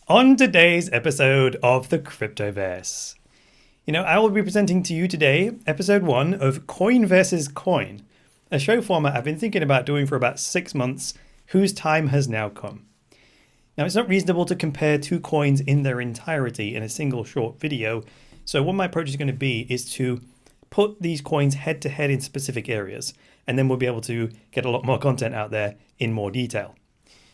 On today's episode of the Cryptoverse, I will be presenting to you today episode 1 of Coin versus Coin, a show format I've been thinking about doing for about 6 months, whose time has now come. Now, it's not reasonable to compare two coins in their entirety in a single short video, so what my approach is going to be is to put these coins head to head in specific areas, and then we'll be able to get a lot more content out there in more detail.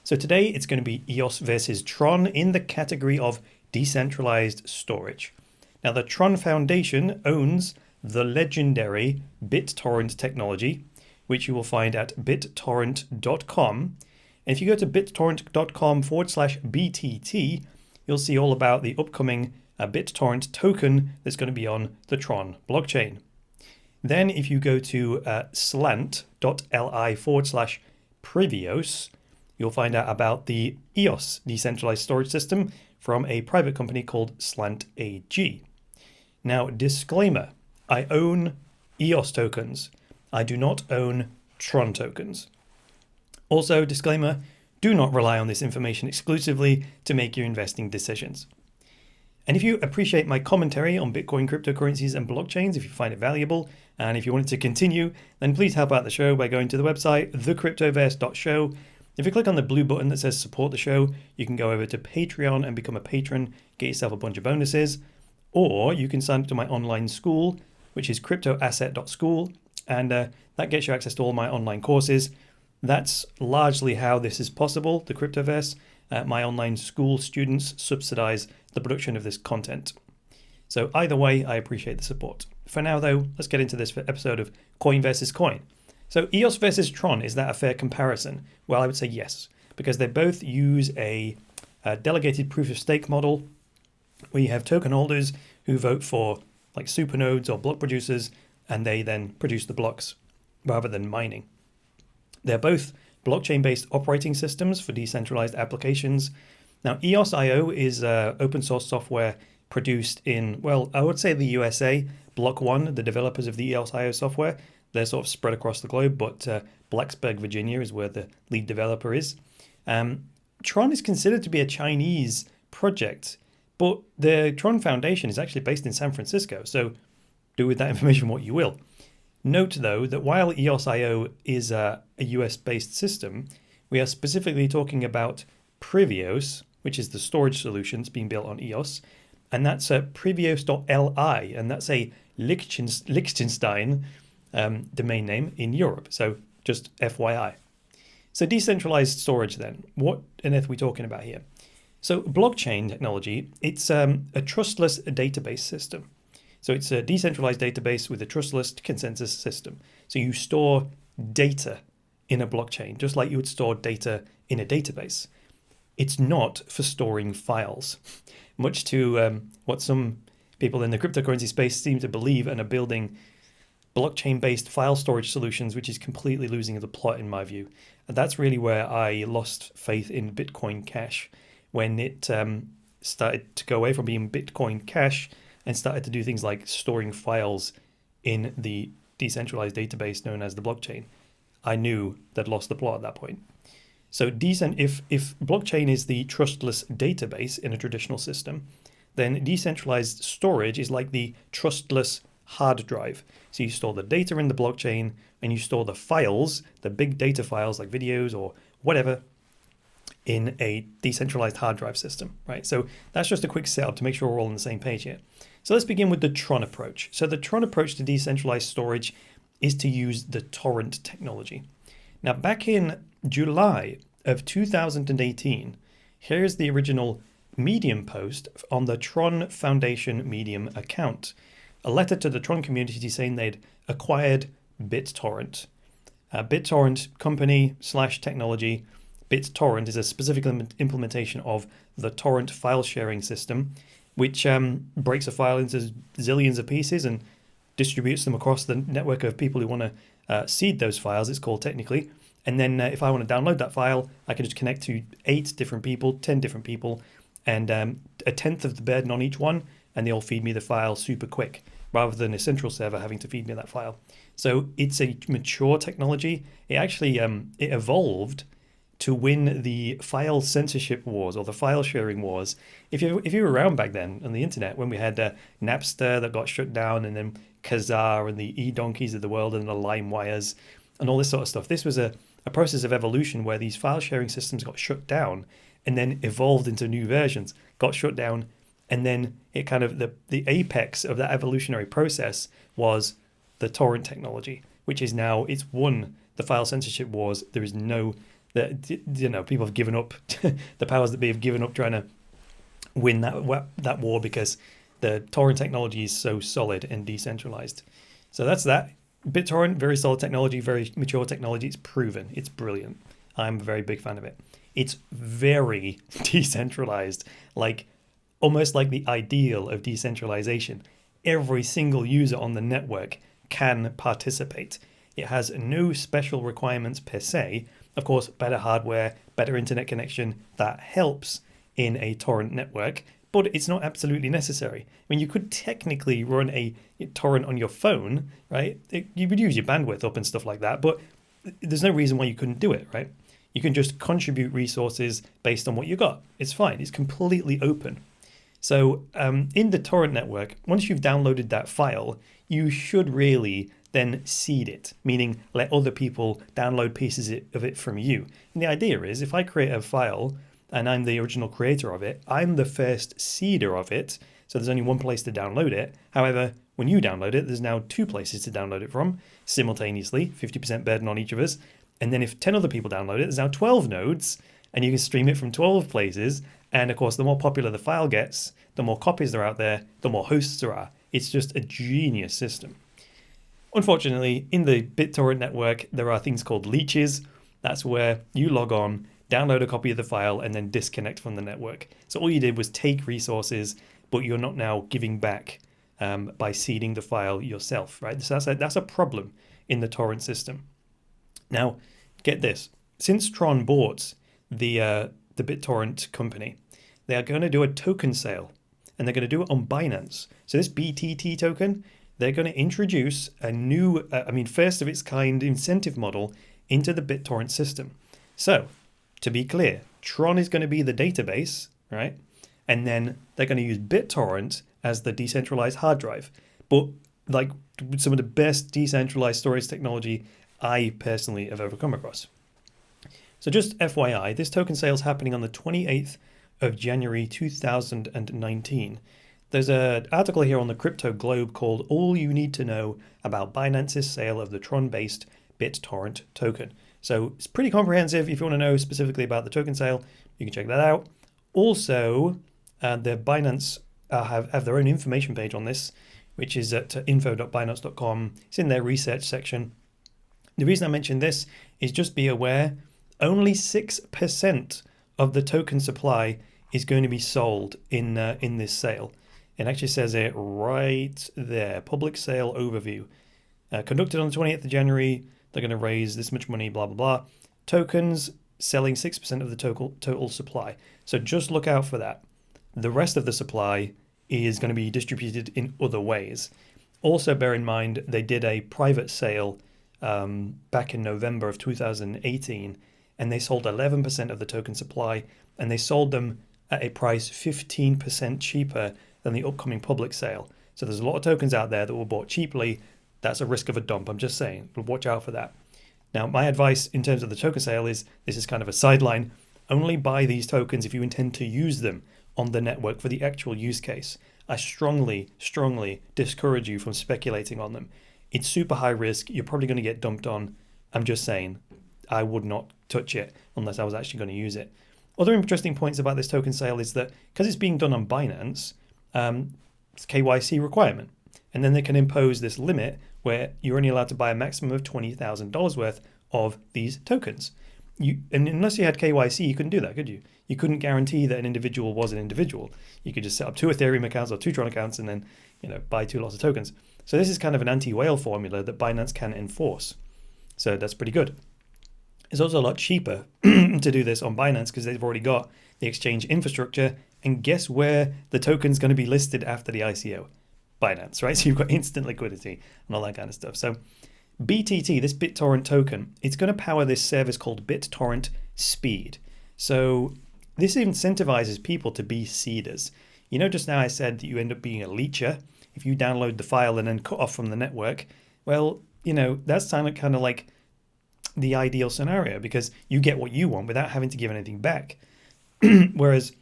So today it's going to be EOS versus TRON in the category of decentralized storage. Now the TRON Foundation owns the legendary BitTorrent technology, which you will find at BitTorrent.com. And if you go to BitTorrent.com/BTT, you'll see all about the upcoming BitTorrent token that's going to be on the TRON blockchain. Then if you go to slant.li/Previos, you'll find out about the EOS decentralized storage system from a private company called Slant AG. Now, disclaimer, I own EOS tokens. I do not own TRON tokens. Also, disclaimer, do not rely on this information exclusively to make your investing decisions. And if you appreciate my commentary on Bitcoin, cryptocurrencies, and blockchains, if you find it valuable, and if you want it to continue, then please help out the show by going to the website, thecryptoverse.show. If you click on the blue button that says support the show, you can go over to Patreon and become a patron, get yourself a bunch of bonuses, or you can sign up to my online school, which is cryptoasset.school, and that gets you access to all my online courses. That's largely how this is possible, the Cryptoverse. My online school students subsidize the production of this content. So either way, I appreciate the support. For now, though, let's get into this episode of Coin versus Coin. So EOS versus TRON, is that a fair comparison? Well, I would say yes, because they both use a delegated proof of stake model where you have token holders who vote for like supernodes or block producers, and they then produce the blocks rather than mining. They're both blockchain-based operating systems for decentralized applications. Now, EOS.io is open source software produced in, well, I would say the USA. Block One, the developers of the EOS.io software, they're sort of spread across the globe, but Blacksburg, Virginia is where the lead developer is. TRON is considered to be a Chinese project, but the TRON Foundation is actually based in San Francisco, so do with that information what you will. Note, though, that while EOS.io is a US-based system, we are specifically talking about Previos, which is the storage solutions being built on EOS, and that's Previos.li, and that's a Liechtenstein domain name in Europe. So just FYI. So decentralized storage then. What on earth are we talking about here? So blockchain technology, it's a trustless database system. So it's a decentralized database with a trustless consensus system. So you store data in a blockchain, just like you would store data in a database. It's not for storing files, much to what some people in the cryptocurrency space seem to believe and are building blockchain-based file storage solutions, which is completely losing the plot in my view. And that's really where I lost faith in Bitcoin Cash when it started to go away from being Bitcoin Cash and started to do things like storing files in the decentralized database known as the blockchain. I knew they'd lost the plot at that point. So if blockchain is the trustless database in a traditional system, then decentralized storage is like the trustless hard drive. So you store the data in the blockchain and you store the files, the big data files like videos or whatever, in a decentralized hard drive system, right? So that's just a quick setup to make sure we're all on the same page here. So let's begin with the TRON approach. So the TRON approach to decentralized storage is to use the torrent technology. Now, back in July of 2018, here's the original Medium post on the TRON Foundation Medium account. A letter to the TRON community saying they'd acquired BitTorrent. BitTorrent company / technology. BitTorrent is a specific implementation of the torrent file sharing system, which breaks a file into zillions of pieces and distributes them across the network of people who want to seed those files, it's called technically. And then if I want to download that file, I can just connect to 8 different people, 10 different people, and a tenth of the burden on each one, and they all feed me the file super quick, rather than a central server having to feed me that file. So it's a mature technology. It actually it evolved to win the file censorship wars or the file sharing wars. If you were around back then on the internet, when we had Napster that got shut down, and then Kazaa and the eDonkeys of the world and the LimeWires and all this sort of stuff, this was a process of evolution where these file sharing systems got shut down and then evolved into new versions, got shut down, and then it kind of, the apex of that evolutionary process was the torrent technology, which is now, it's won the file censorship wars. There is no, people have given up, the powers that be have given up trying to win that war because the torrent technology is so solid and decentralized. So that's that. BitTorrent, very solid technology, very mature technology. It's proven. It's brilliant. I'm a very big fan of it. It's very decentralized, like almost like the ideal of decentralization. Every single user on the network can participate. It has no special requirements per se. Of course, better hardware, better internet connection, that helps in a torrent network, but it's not absolutely necessary. I mean, you could technically run a torrent on your phone, right? You would use your bandwidth up and stuff like that, but there's no reason why you couldn't do it, right? You can just contribute resources based on what you got. It's fine. It's completely open. So in the torrent network, once you've downloaded that file, you should really then seed it, meaning let other people download pieces of it from you. And the idea is, if I create a file and I'm the original creator of it, I'm the first seeder of it, so there's only one place to download it. However, when you download it, there's now 2 places to download it from simultaneously, 50% burden on each of us. And then if 10 other people download it, there's now 12 nodes, and you can stream it from 12 places. And of course, the more popular the file gets, the more copies there are out there, the more hosts there are. It's just a genius system. Unfortunately, in the BitTorrent network, there are things called leeches. That's where you log on, download a copy of the file, and then disconnect from the network. So all you did was take resources, but you're not now giving back by seeding the file yourself, right? So that's a problem in the torrent system. Now, get this. Since TRON bought the BitTorrent company, they are going to do a token sale, and they're going to do it on Binance. So this BTT token, they're going to introduce a new, first of its kind incentive model into the BitTorrent system. So, to be clear, TRON is going to be the database, right? And then they're going to use BitTorrent as the decentralized hard drive. But like some of the best decentralized storage technology I personally have ever come across. So just FYI, this token sale is happening on the 28th of January 2019. There's an article here on the Crypto Globe called All You Need to Know About Binance's Sale of the Tron-based BitTorrent Token. So it's pretty comprehensive. If you want to know specifically about the token sale, you can check that out. Also, the Binance have their own information page on this, which is at info.binance.com. It's in their research section. The reason I mention this is just be aware, only 6% of the token supply is going to be sold in this sale. It actually says it right there, public sale overview. Conducted on the 28th of January, they're going to raise this much money, blah, blah, blah. Tokens selling 6% of the total supply. So just look out for that. The rest of the supply is going to be distributed in other ways. Also bear in mind, they did a private sale back in November of 2018, and they sold 11% of the token supply, and they sold them at a price 15% cheaper than the upcoming public sale. So there's a lot of tokens out there that were bought cheaply. That's a risk of a dump. I'm just saying, watch out for that. Now, my advice in terms of the token sale is, this is kind of a sideline, only buy these tokens if you intend to use them on the network for the actual use case. I strongly, strongly discourage you from speculating on them. It's super high risk. You're probably going to get dumped on. I'm just saying, I would not touch it unless I was actually going to use it. Other interesting points about this token sale is that because it's being done on Binance, it's KYC requirement. And then they can impose this limit where you're only allowed to buy a maximum of $20,000 worth of these tokens. And unless you had KYC, you couldn't do that, could you? You couldn't guarantee that an individual was an individual. You could just set up 2 Ethereum accounts or 2 Tron accounts and then, buy 2 lots of tokens. So this is kind of an anti-whale formula that Binance can enforce. So that's pretty good. It's also a lot cheaper to do this on Binance because they've already got the exchange infrastructure. And guess where the token's going to be listed after the ICO? Binance, right? So you've got instant liquidity and all that kind of stuff. So BTT, this BitTorrent token, it's going to power this service called BitTorrent Speed. So this incentivizes people to be seeders. You know, just now I said that you end up being a leecher if you download the file and then cut off from the network. Well, you know, that's kind of like the ideal scenario because you get what you want without having to give anything back. Whereas,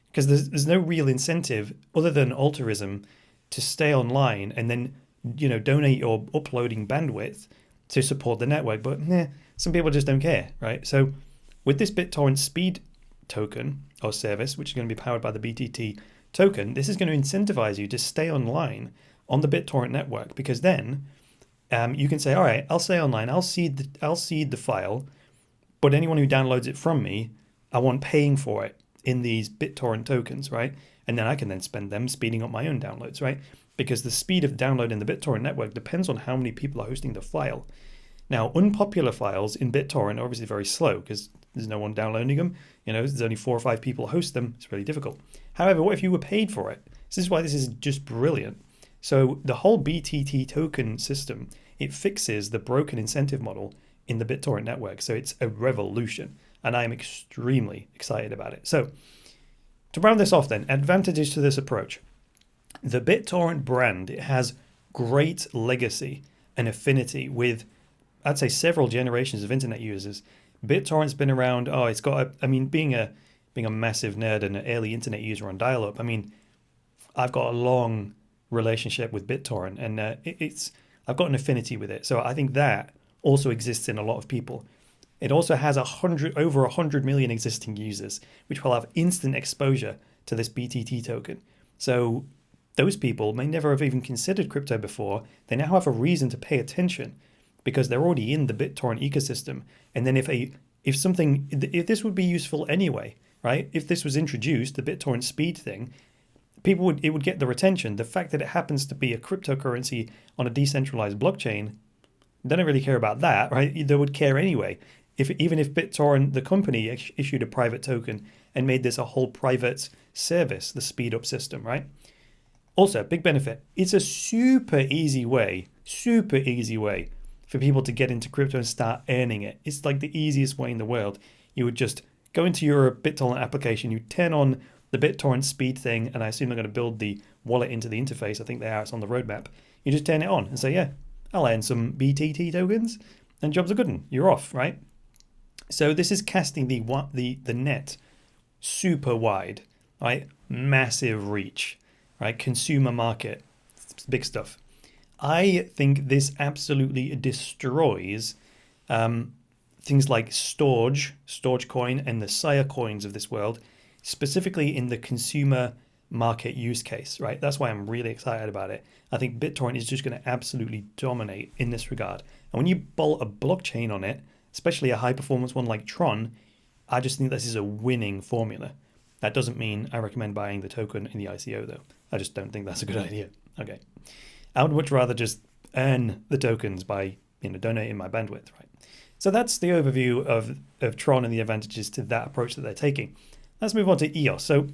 because there's no real incentive other than altruism to stay online and then, you know, donate your uploading bandwidth to support the network. But some people just don't care, right? So with this BitTorrent Speed token or service, which is going to be powered by the BTT token, this is going to incentivize you to stay online on the BitTorrent network because then you can say, all right, I'll stay online, I'll seed the file, but anyone who downloads it from me, I want paying for it in these BitTorrent tokens, right? And then I can then spend them speeding up my own downloads, right? Because the speed of download in the BitTorrent network depends on how many people are hosting the file. Now, unpopular files in BitTorrent are obviously very slow because there's no one downloading them. You know, there's only 4 or 5 people host them. It's really difficult. However, what if you were paid for it? This is why this is just brilliant. So the whole BTT token system, it fixes the broken incentive model in the BitTorrent network. So it's a revolution, and I am extremely excited about it. So to round this off then, advantages to this approach. The BitTorrent brand, it has great legacy and affinity with, I'd say, several generations of internet users. BitTorrent's been around, being a massive nerd and an early internet user on dial-up, I mean, I've got a long relationship with BitTorrent and I've got an affinity with it. So I think that also exists in a lot of people. It also has over 100 million existing users, which will have instant exposure to this BTT token. So those people may never have even considered crypto before. They now have a reason to pay attention because they're already in the BitTorrent ecosystem. And then if this would be useful anyway, right? If this was introduced, the BitTorrent Speed thing, it would get their attention. The fact that it happens to be a cryptocurrency on a decentralized blockchain, they don't really care about that, right? They would care anyway. Even if BitTorrent, the company, issued a private token and made this a whole private service, the speed up system, right? Also, big benefit. It's a super easy way for people to get into crypto and start earning it. It's like the easiest way in the world. You would just go into your BitTorrent application, you turn on the BitTorrent Speed thing, and I assume they're going to build the wallet into the interface. I think they are. It's on the roadmap. You just turn it on and say, yeah, I'll earn some BTT tokens, and job's a good one. You're off, right? So this is casting the net super wide, right? Massive reach, right? Consumer market, it's big stuff. I think this absolutely destroys things like Storage Coin, and the Sire coins of this world, specifically in the consumer market use case, right? That's why I'm really excited about it. I think BitTorrent is just going to absolutely dominate in this regard. And when you bolt a blockchain on it, especially a high performance one like Tron, I just think this is a winning formula. That doesn't mean I recommend buying the token in the ICO though. I just don't think that's a good idea. Okay. I would much rather just earn the tokens by, donating my bandwidth, right? So that's the overview of Tron and the advantages to that approach that they're taking. Let's move on to EOS. So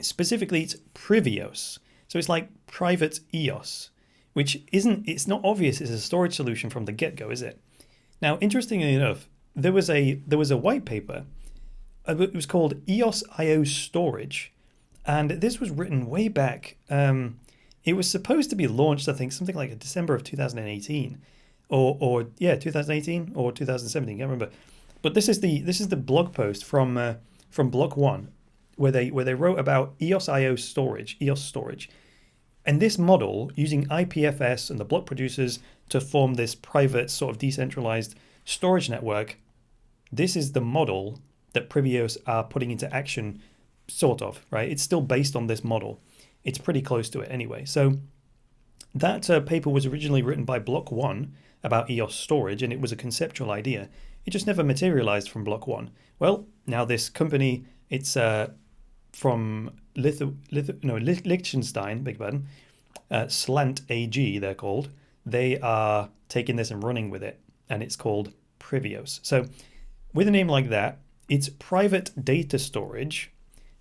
specifically, it's Previos. So it's like private EOS, which it's not obvious it's a storage solution from the get-go, is it? Now, interestingly enough, there was a white paper. It was called EOS IO Storage, and this was written way back. It was supposed to be launched, I think, something like December of 2018, or 2018 or 2017. Can't remember. But this is the blog post from Block One, where they wrote about EOS IO storage, and this model using IPFS and the block producers to form this private sort of decentralized storage network. This is the model that Previos are putting into action, sort of, right? It's still based on this model. It's pretty close to it anyway. So that paper was originally written by Block One about EOS storage, and it was a conceptual idea. It just never materialized from Block One. Well, now this company, it's from Liechtenstein, big pardon, Slant AG, they're called. They are taking this and running with it, and it's called Previos. So with a name like that, it's private data storage,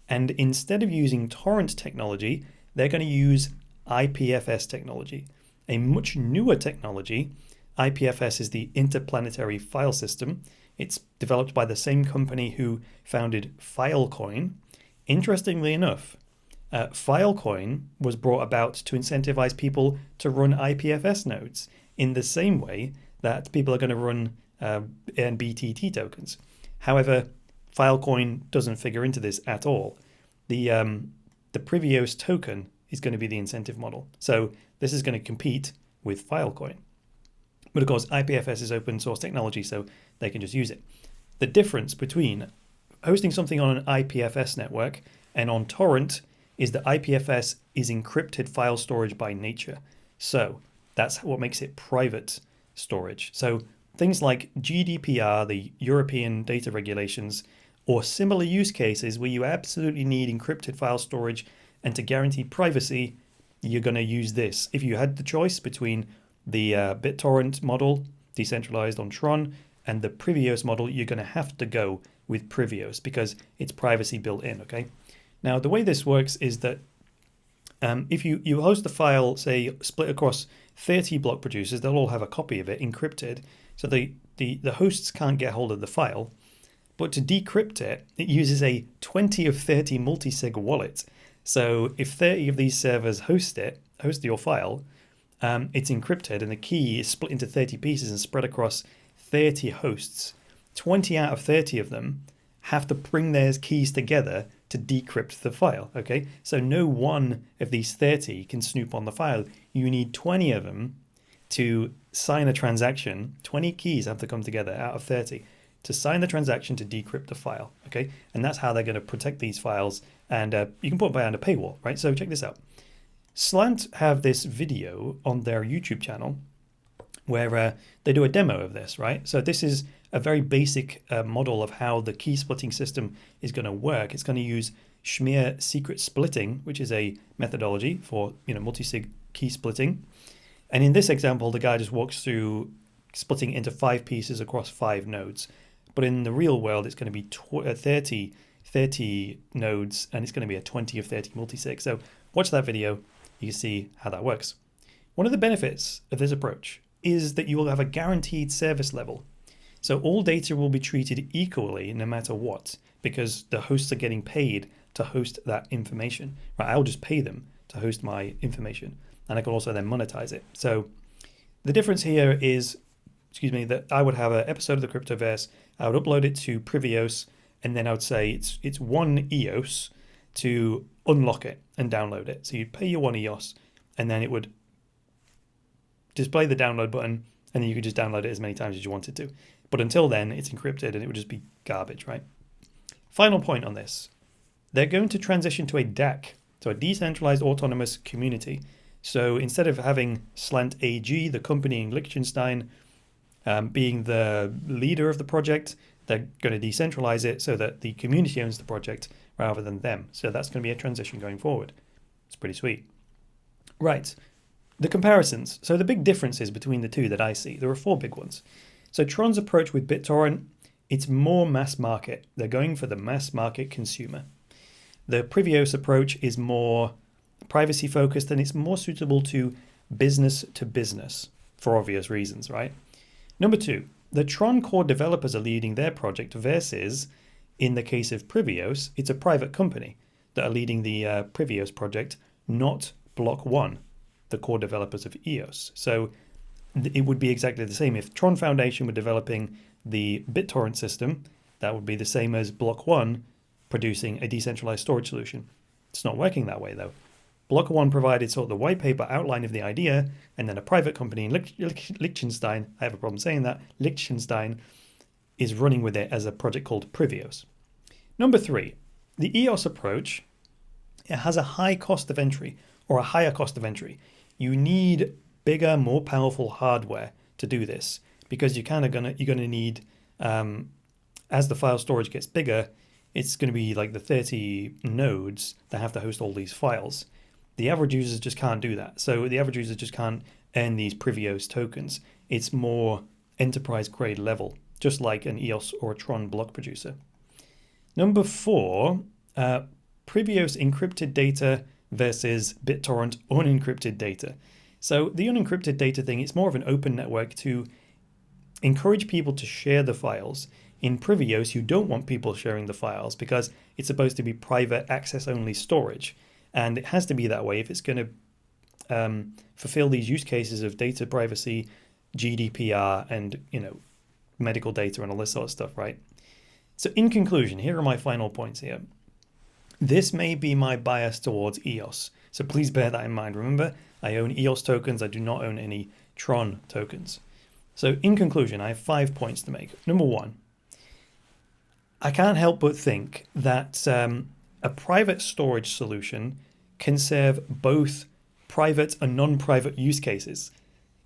and instead of using torrent technology, they're going to use IPFS technology, a much newer technology IPFS is the Interplanetary File System. It's developed by the same company who founded Filecoin. Interestingly enough, Filecoin was brought about to incentivize people to run IPFS nodes in the same way that people are going to run BTT tokens. However, Filecoin doesn't figure into this at all. The Previos token is going to be the incentive model. So this is going to compete with Filecoin. But of course, IPFS is open source technology, so they can just use it. The difference between hosting something on an IPFS network and on torrent is that IPFS is encrypted file storage by nature. So that's what makes it private storage. So things like GDPR, the European data regulations, or similar use cases where you absolutely need encrypted file storage and to guarantee privacy, you're going to use this. If you had the choice between the BitTorrent model, decentralized on Tron, and the Previos model, you're going to have to go with Previos because it's privacy built in, okay? Now, the way this works is that if you host the file, say, split across 30 block producers, they'll all have a copy of it encrypted, so the hosts can't get hold of the file. But to decrypt it, it uses a 20 of 30 multi-sig wallet. So if 30 of these servers host your file, it's encrypted and the key is split into 30 pieces and spread across 30 hosts. 20 out of 30 of them have to bring their keys together to decrypt the file, okay? So no one of these 30 can snoop on the file. You need 20 of them to sign a transaction. 20 keys have to come together out of 30 to sign the transaction to decrypt the file, okay? And that's how they're going to protect these files. And you can put it behind a paywall, right? So check this out. Slant have this video on their YouTube channel where they do a demo of this, right? So this is a very basic model of how the key splitting system is going to work. It's going to use Schmier secret splitting, which is a methodology for multi-sig key splitting. And in this example, the guy just walks through splitting into 5 pieces across 5 nodes. But in the real world, it's going to be 30 nodes, and it's going to be a 20 of 30 multi-sig. So watch that video. You can see how that works. One of the benefits of this approach is that you will have a guaranteed service level. So all data will be treated equally no matter what, because the hosts are getting paid to host that information. Right? I'll just pay them to host my information, and I can also then monetize it. So the difference here is, that I would have an episode of the Cryptoverse, I would upload it to Previos, and then I would say it's 1 EOS to unlock it and download it. So you'd pay your 1 EOS, and then it would display the download button, and then you could just download it as many times as you wanted to. But until then, it's encrypted, and it would just be garbage, right? Final point on this. They're going to transition to a DAC, so a decentralized autonomous community. So instead of having Slant AG, the company in Liechtenstein, being the leader of the project, they're going to decentralize it so that the community owns the project rather than them. So that's going to be a transition going forward. It's pretty sweet. Right. The comparisons. So the big differences between the two that I see, there are 4 big ones. So Tron's approach with BitTorrent, it's more mass market. They're going for the mass market consumer. The Previos approach is more privacy focused, and it's more suitable to business for obvious reasons, right? Number 2, the Tron core developers are leading their project versus, in the case of Previos, it's a private company that are leading the Previos project, not Block 1, the core developers of EOS. So it would be exactly the same. If Tron Foundation were developing the BitTorrent system, that would be the same as Block 1 producing a decentralized storage solution. It's not working that way, though. Block 1 provided sort of the white paper outline of the idea, and then a private company in Liechtenstein, I have a problem saying that, Liechtenstein, is running with it as a project called Previos. Number 3, the EOS approach, it has a high cost of entry, or a higher cost of entry. You need bigger, more powerful hardware to do this, because you're gonna need, as the file storage gets bigger, it's going to be like the 30 nodes that have to host all these files. The average users just can't do that. So the average user just can't earn these Previos tokens. It's more enterprise grade level, just like an EOS or a Tron block producer. Number 4, Previos encrypted data versus BitTorrent unencrypted data. So the unencrypted data thing, it's more of an open network to encourage people to share the files. In Previos, you don't want people sharing the files because it's supposed to be private access only storage. And it has to be that way if it's going to fulfill these use cases of data privacy, GDPR, and, medical data and all this sort of stuff, right? So in conclusion, here are my final points here. This may be my bias towards EOS, so please bear that in mind. Remember, I own EOS tokens. I do not own any TRON tokens. So in conclusion, I have 5 points to make. Number 1, I can't help but think that a private storage solution can serve both private and non-private use cases.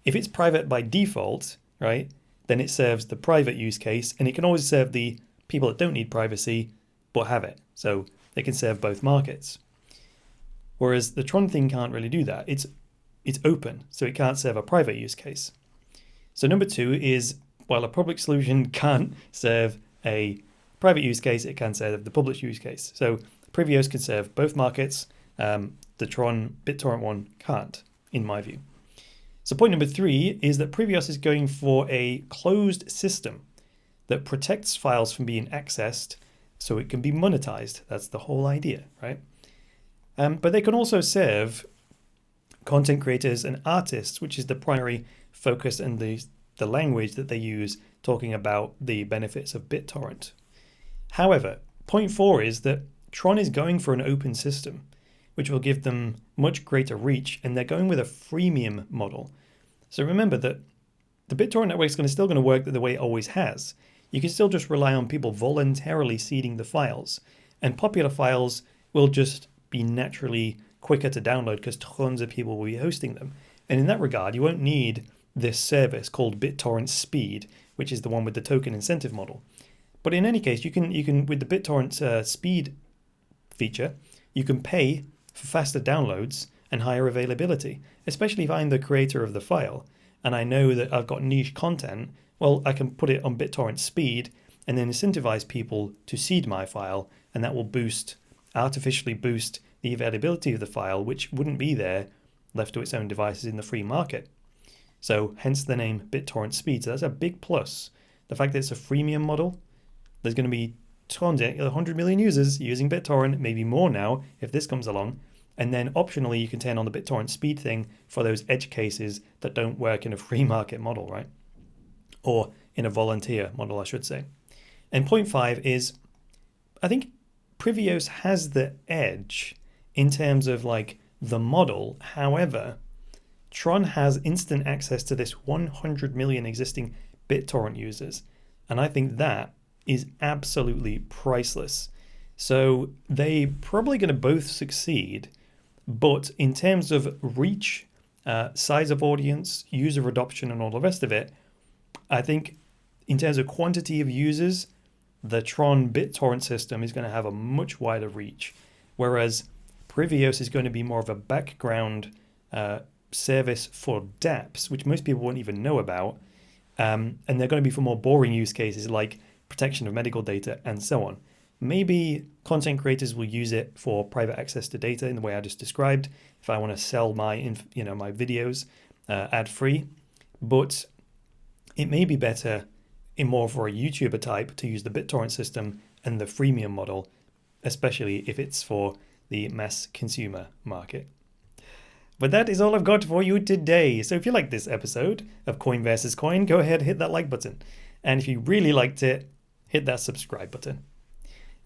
If it's private by default, right, then it serves the private use case, and it can always serve the people that don't need privacy but have it. So they can serve both markets. Whereas the Tron thing can't really do that. It's open, so it can't serve a private use case. So number 2 is, while a public solution can't serve a private use case, it can serve the public use case. So Previos can serve both markets. The TRON BitTorrent one can't, in my view. So point number 3 is that Previos is going for a closed system that protects files from being accessed so it can be monetized. That's the whole idea, right? But they can also serve content creators and artists, which is the primary focus and the language that they use talking about the benefits of BitTorrent. However, point 4 is that Tron is going for an open system, which will give them much greater reach, and they're going with a freemium model. So remember that the BitTorrent network is still going to work the way it always has. You can still just rely on people voluntarily seeding the files, and popular files will just be naturally quicker to download because tons of people will be hosting them. And in that regard, you won't need this service called BitTorrent Speed, which is the one with the token incentive model. But in any case, you can with the BitTorrent Speed feature, you can pay for faster downloads and higher availability, especially if I'm the creator of the file and I know that I've got niche content. Well, I can put it on BitTorrent Speed and then incentivize people to seed my file, and that will artificially boost the availability of the file, which wouldn't be there left to its own devices in the free market. So hence the name BitTorrent Speed. So that's a big plus. The fact that it's a freemium model, there's going to be tons, 100 million users using BitTorrent, maybe more now if this comes along. And then optionally, you can turn on the BitTorrent Speed thing for those edge cases that don't work in a free market model, right? Or in a volunteer model, I should say. And point 5 is, I think Previos has the edge in terms of like the model. However, Tron has instant access to this 100 million existing BitTorrent users. And I think that is absolutely priceless. So they probably going to both succeed. But in terms of reach, size of audience, user adoption, and all the rest of it, I think in terms of quantity of users, the Tron BitTorrent system is going to have a much wider reach, whereas Previos is going to be more of a background service for dApps, which most people won't even know about, and they're going to be for more boring use cases like protection of medical data and so on. Maybe content creators will use it for private access to data in the way I just described, if I want to sell my videos ad-free, but it may be better in more for a YouTuber type to use the BitTorrent system and the freemium model, especially if it's for the mass consumer market. But that is all I've got for you today. So if you like this episode of Coin versus Coin, go ahead, hit that like button. And if you really liked it, hit that subscribe button.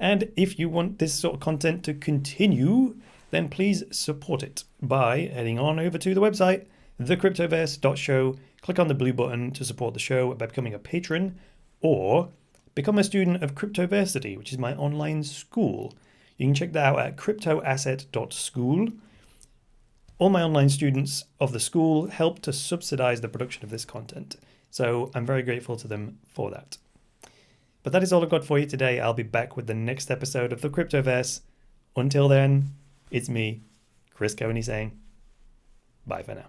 And if you want this sort of content to continue, then please support it by heading on over to the website, thecryptoverse.show. Click on the blue button to support the show by becoming a patron, or become a student of Cryptoversity, which is my online school. You can check that out at cryptoasset.school. All my online students of the school help to subsidize the production of this content, so I'm very grateful to them for that. But that is all I've got for you today. I'll be back with the next episode of the Cryptoverse. Until then, it's me, Chris Coney, saying bye for now.